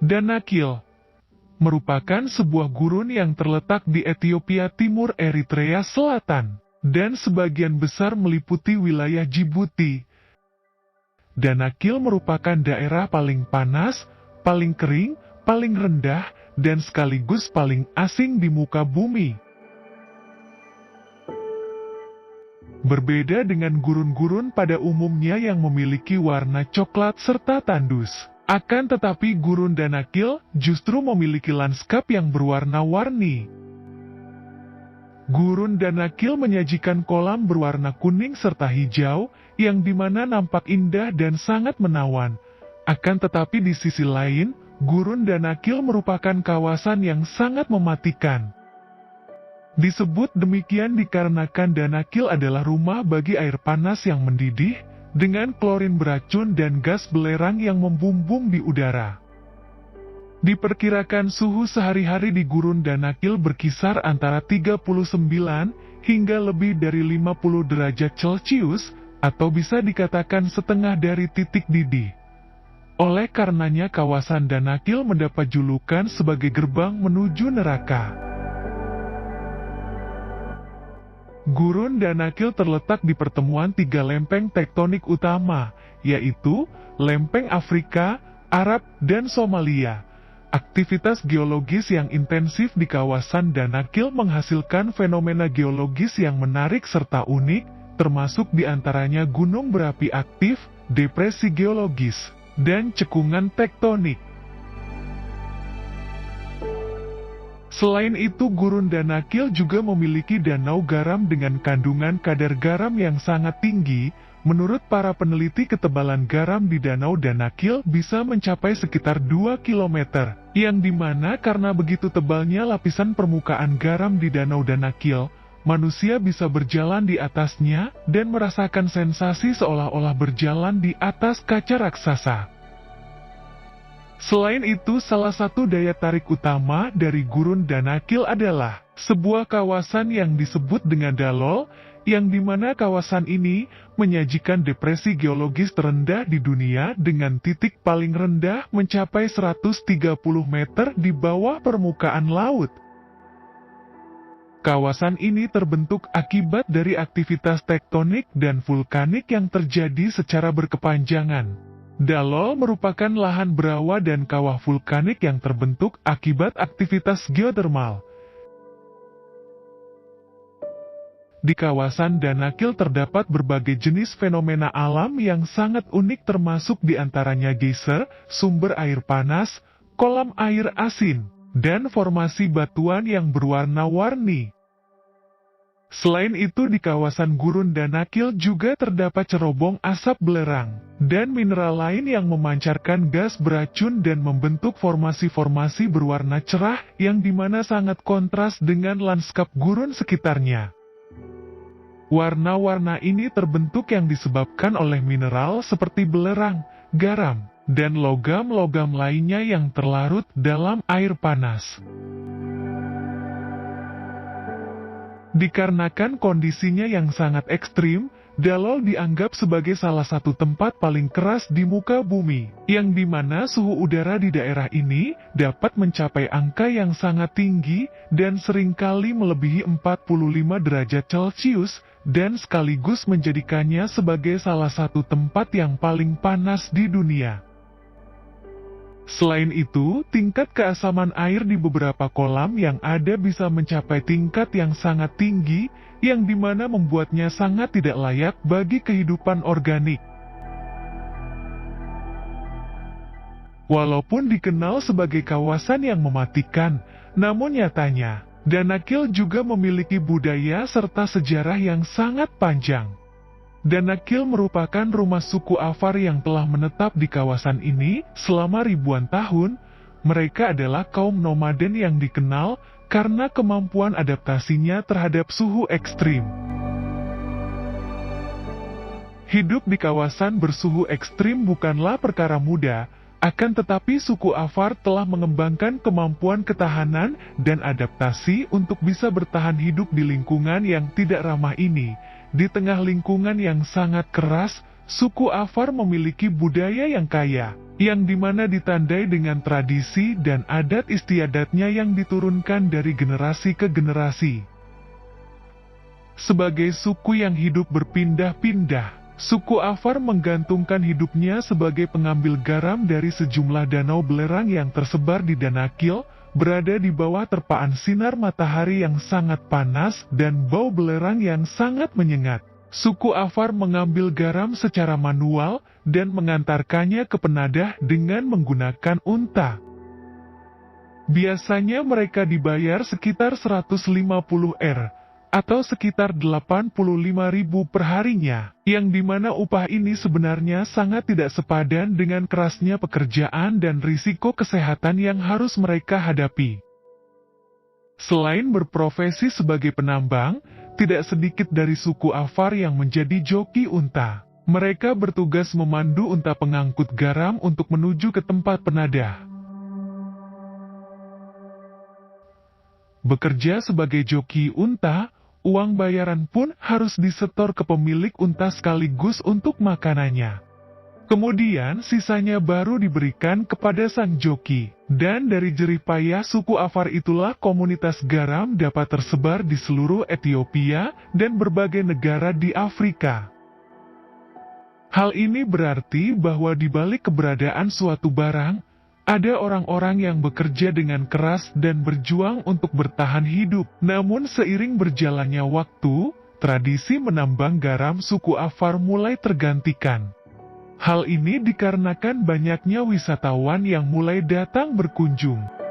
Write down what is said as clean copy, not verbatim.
Danakil merupakan sebuah gurun yang terletak di Ethiopia Timur Eritrea Selatan, dan sebagian besar meliputi wilayah Djibouti. Danakil merupakan daerah paling panas, paling kering, paling rendah, dan sekaligus paling asing di muka bumi. Berbeda dengan gurun-gurun pada umumnya yang memiliki warna coklat serta tandus. Akan tetapi gurun Danakil justru memiliki lanskap yang berwarna-warni. Gurun Danakil menyajikan kolam berwarna kuning serta hijau, yang dimana nampak indah dan sangat menawan. Akan tetapi di sisi lain, gurun Danakil merupakan kawasan yang sangat mematikan. Disebut demikian dikarenakan Danakil adalah rumah bagi air panas yang mendidih, dengan klorin beracun dan gas belerang yang membumbung di udara. Diperkirakan suhu sehari-hari di gurun Danakil berkisar antara 39 hingga lebih dari 50 derajat Celcius, atau bisa dikatakan setengah dari titik didih. Oleh karenanya kawasan Danakil mendapat julukan sebagai gerbang menuju neraka. Gurun Danakil terletak di pertemuan tiga lempeng tektonik utama, yaitu lempeng Afrika, Arab, dan Somalia. Aktivitas geologis yang intensif di kawasan Danakil menghasilkan fenomena geologis yang menarik serta unik, termasuk diantaranya gunung berapi aktif, depresi geologis, dan cekungan tektonik. Selain itu, gurun Danakil juga memiliki danau garam dengan kandungan kadar garam yang sangat tinggi. Menurut para peneliti, ketebalan garam di danau Danakil bisa mencapai sekitar 2 km, yang dimana karena begitu tebalnya lapisan permukaan garam di danau Danakil, manusia bisa berjalan di atasnya dan merasakan sensasi seolah-olah berjalan di atas kaca raksasa. Selain itu, salah satu daya tarik utama dari gurun Danakil adalah sebuah kawasan yang disebut dengan Dalol, yang dimana kawasan ini menyajikan depresi geologis terendah di dunia dengan titik paling rendah mencapai 130 meter di bawah permukaan laut. Kawasan ini terbentuk akibat dari aktivitas tektonik dan vulkanik yang terjadi secara berkepanjangan. Dalol merupakan lahan berawa dan kawah vulkanik yang terbentuk akibat aktivitas geotermal. Di kawasan Danakil terdapat berbagai jenis fenomena alam yang sangat unik, termasuk diantaranya geyser, sumber air panas, kolam air asin, dan formasi batuan yang berwarna-warni. Selain itu, di kawasan gurun Danakil juga terdapat cerobong asap belerang dan mineral lain yang memancarkan gas beracun dan membentuk formasi-formasi berwarna cerah yang dimana sangat kontras dengan lanskap gurun sekitarnya. Warna-warna ini terbentuk yang disebabkan oleh mineral seperti belerang, garam, dan logam-logam lainnya yang terlarut dalam air panas. Dikarenakan kondisinya yang sangat ekstrim, Dalol dianggap sebagai salah satu tempat paling keras di muka bumi, yang dimana suhu udara di daerah ini dapat mencapai angka yang sangat tinggi dan seringkali melebihi 45 derajat Celcius, dan sekaligus menjadikannya sebagai salah satu tempat yang paling panas di dunia. Selain itu, tingkat keasaman air di beberapa kolam yang ada bisa mencapai tingkat yang sangat tinggi, yang dimana membuatnya sangat tidak layak bagi kehidupan organik. Walaupun dikenal sebagai kawasan yang mematikan, namun nyatanya, Danakil juga memiliki budaya serta sejarah yang sangat panjang. Danakil merupakan rumah suku Afar yang telah menetap di kawasan ini selama ribuan tahun. Mereka adalah kaum nomaden yang dikenal karena kemampuan adaptasinya terhadap suhu ekstrim. Hidup di kawasan bersuhu ekstrim bukanlah perkara mudah, akan tetapi suku Afar telah mengembangkan kemampuan ketahanan dan adaptasi untuk bisa bertahan hidup di lingkungan yang tidak ramah ini. Di tengah lingkungan yang sangat keras, suku Afar memiliki budaya yang kaya, yang dimana ditandai dengan tradisi dan adat istiadatnya yang diturunkan dari generasi ke generasi. Sebagai suku yang hidup berpindah-pindah, suku Afar menggantungkan hidupnya sebagai pengambil garam dari sejumlah danau belerang yang tersebar di Danakil, berada di bawah terpaan sinar matahari yang sangat panas dan bau belerang yang sangat menyengat. Suku Afar mengambil garam secara manual dan mengantarkannya ke penadah dengan menggunakan unta. Biasanya mereka dibayar sekitar 150 atau sekitar 85.000 per harinya, yang dimana upah ini sebenarnya sangat tidak sepadan dengan kerasnya pekerjaan dan risiko kesehatan yang harus mereka hadapi. Selain berprofesi sebagai penambang, tidak sedikit dari suku Afar yang menjadi joki unta. Mereka bertugas memandu unta pengangkut garam untuk menuju ke tempat penadah. Bekerja sebagai joki unta, uang bayaran pun harus disetor ke pemilik unta sekaligus untuk makanannya. Kemudian sisanya baru diberikan kepada sang joki. Dan dari jerih payah suku Afar itulah komunitas garam dapat tersebar di seluruh Ethiopia dan berbagai negara di Afrika. Hal ini berarti bahwa di balik keberadaan suatu barang, ada orang-orang yang bekerja dengan keras dan berjuang untuk bertahan hidup. Namun seiring berjalannya waktu, tradisi menambang garam suku Afar mulai tergantikan. Hal ini dikarenakan banyaknya wisatawan yang mulai datang berkunjung.